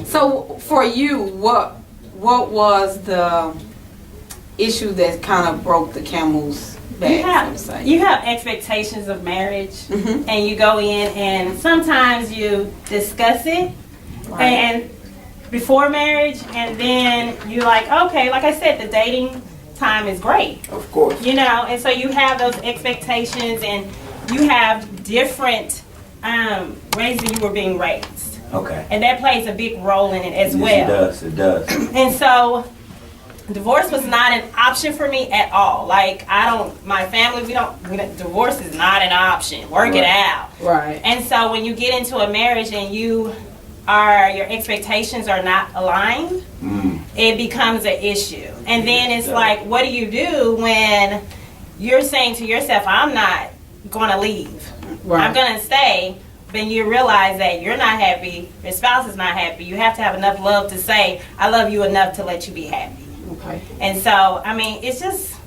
So for you, what was the issue that kind of broke the camel's back? You have expectations of marriage, and you go in and sometimes you discuss it and before marriage, and then you're like, okay, like I said, the dating time is great. Of course. You know, and so you have those expectations, and you have different ways that you were being raised. Okay. And that plays a big role in it as well. It does. And so divorce was not an option for me at all. Like, my family, divorce is not an option. Work it out. Right. And so when you get into a marriage and your expectations are not aligned, it becomes an issue. And then it's like, what do you do when you're saying to yourself, I'm not going to leave. Right. I'm going to stay. Then you realize that you're not happy, your spouse is not happy. You have to have enough love to say, I love you enough to let you be happy. Okay. And so, I mean, it's just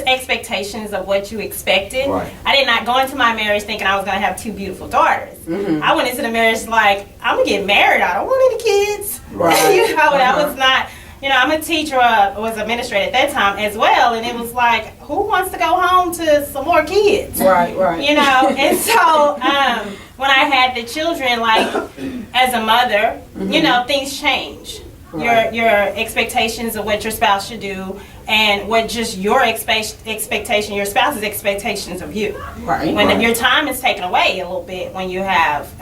expectations of what you expected. Right. I did not go into my marriage thinking I was going to have 2 beautiful daughters. I went into the marriage like, I'm going to get married. I don't want any kids. Right. You know, that was not, you know, I'm a teacher, was administrator at that time as well. And it was like, who wants to go home to some more kids? Right. You know, and so when I had the children, like, as a mother, you know, things change. Right. Your expectations of what your spouse should do, and what just your expectation, your spouse's expectations of you. Right. When your time is taken away a little bit when you have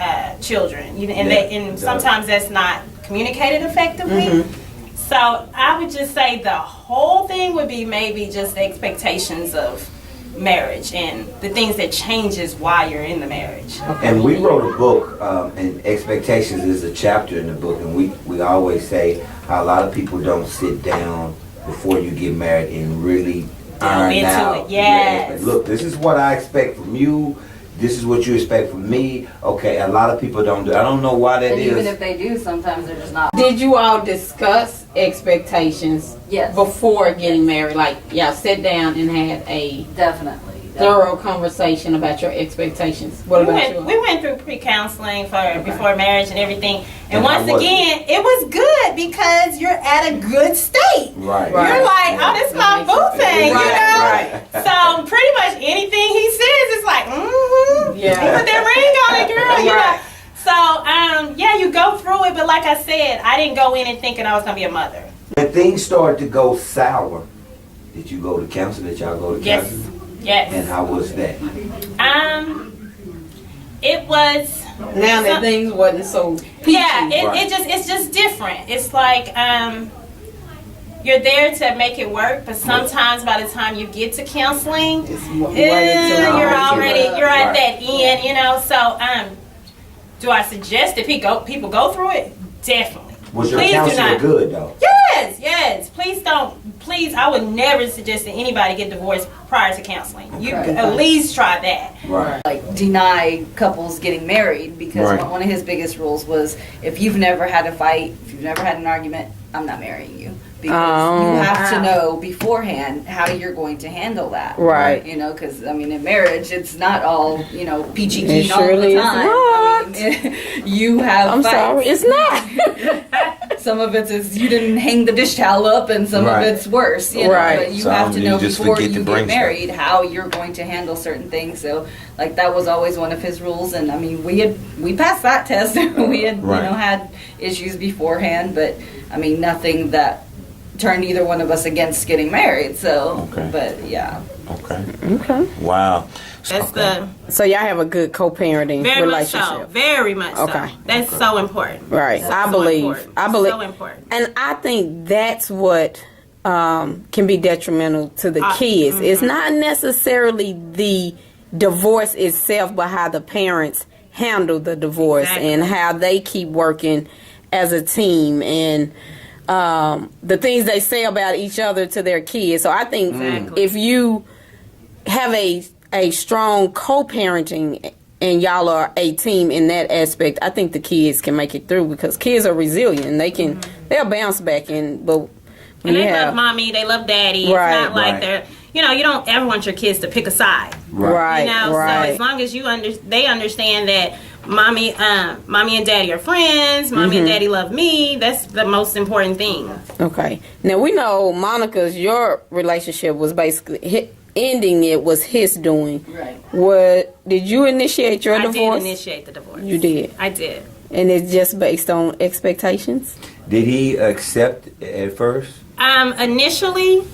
children, and sometimes that's not communicated effectively. So I would just say the whole thing would be maybe just expectations of marriage and the things that changes while you're in the marriage. And we wrote a book, and expectations is a chapter in the book, and we always say how a lot of people don't sit down before you get married and really iron out. Yes. Look, this is what I expect from you. This is what you expect from me. Okay, a lot of people don't do. I don't know why that is. Even if they do, sometimes they're just not. Did you all discuss expectations before getting married? Like, y'all sit down and had a Definitely. thorough conversation about your expectations. What about you? We went through pre-counseling before marriage and everything. And once again, it was good because you're at a good state. Right. You're like, oh, this is my boo thing, you know? Right. So pretty much anything he says is like, Yeah. you put that ring on it, girl, you know? So, you go through it, but like I said, I didn't go in and thinking I was going to be a mother. When things started to go sour, did you go to counseling? Did y'all go to counseling? Yes. And how was that? It was. Now that things wasn't so peachy. Yeah, it's just different. It's like you're there to make it work, but sometimes by the time you get to counseling, you're at that end, you know. So do I suggest that people go through it? Definitely. Was your counselor good though? Yes. Please, I would never suggest that anybody get divorced prior to counseling. You at least try that. Right. Like, deny couples getting married because one of his biggest rules was, if you've never had a fight, if you've never had an argument, I'm not marrying you. Because you have to know beforehand how you're going to handle that. Right. You know, because, I mean, in marriage, it's not all, you know, peachy keen all surely the time. Not. I mean, you have I'm fights. sorry, it's not. Some of it is you didn't hang the dish towel up, and some of it's worse. You know? But you have to know before you get married how you're going to handle certain things. So, like, that was always one of his rules. And I mean, we passed that test. We had had issues beforehand, but I mean, nothing that turned either one of us against getting married. So, but yeah. Okay. Wow. So y'all have a good co-parenting relationship. Very much so. That's so important. Right. I believe. So important. And I think that's what can be detrimental to the kids. It's not necessarily the divorce itself, but how the parents handle the divorce and how they keep working as a team, and the things they say about each other to their kids. So I think if you have a strong co-parenting and y'all are a team in that aspect, I think the kids can make it through, because kids are resilient. They'll bounce back but and they love mommy, they love daddy. It's not like they're, you know, you don't ever want your kids to pick a side. Right. You know, so as long as they understand that mommy and daddy are friends. Mommy and daddy love me. That's the most important thing. Okay. Now we know Monica's, your relationship was basically ending. It was his doing. Right. Did you initiate your divorce? I did initiate the divorce. You did. I did. And it's just based on expectations? Did he accept at first? Initially,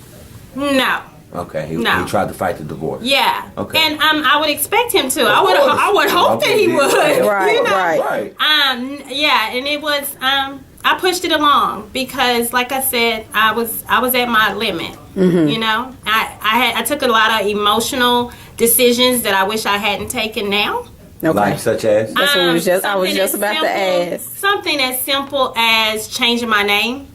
no. Okay, he tried to fight the divorce. Yeah. Okay. And I would expect him to. I would hope that he would. Right, you know? right. Yeah, and it was I pushed it along because, like I said, I was at my limit. You know, I took a lot of emotional decisions that I wish I hadn't taken now. Okay. Like such as? That's what I was just about to ask. Something as simple as changing my name.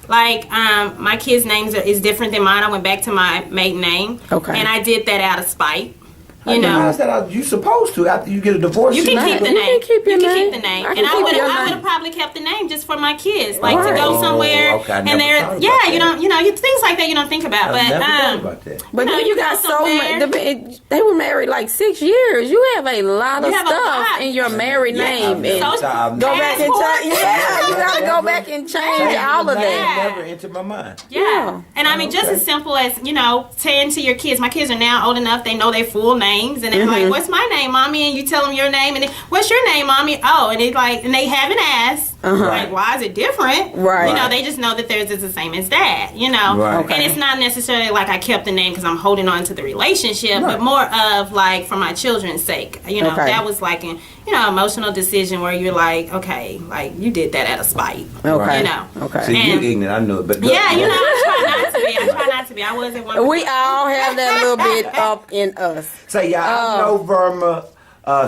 Like, my kids' names is different than mine. I went back to my maiden name. Okay. And I did that out of spite. You know, how's that? You supposed to after you get a divorce. you can keep the name. You can keep your you can name. keep the name, I and can I keep would your have name. probably kept the name just for my kids, like to Right. go somewhere. Okay, I and never they're thought about yeah, that. you know, things like that you don't think about. I But never thought about that. But No, then you got go so much. They were married like 6 years. You have a lot of You have a stuff lot. in your married name. And So- go back and change. Yeah, you got to go back and change all of that. Yeah. Never entered my mind. Yeah. And I mean, just as simple as, you know, saying to your kids, my kids are now old enough, they know their full names, and they're like, what's my name, Mommy? And you tell them your name, and then, what's your name, Mommy? Oh, and it's like, and they haven't asked, like, why is it different? Right. You know, they just know that theirs is the same as that, you know? Right. Okay. And it's not necessarily like I kept the name because I'm holding on to the relationship, but more of like for my children's sake. You know, that was like an, you know, emotional decision where you're like, okay, like you did that out of spite. Okay. You know? Okay. See, you And- ignorant, I know it, but Yeah, you know, I try not to be. I was at one. We all have that little bit up in us. Say, I know Verma.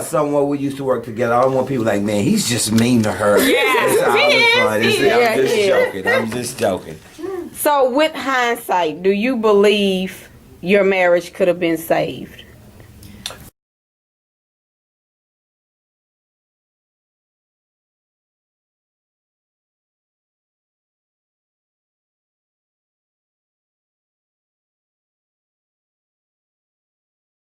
Someone we used to work together. I don't want people like, man, he's just mean to her. Yeah, he is. I'm just joking. So, with hindsight, do you believe your marriage could have been saved?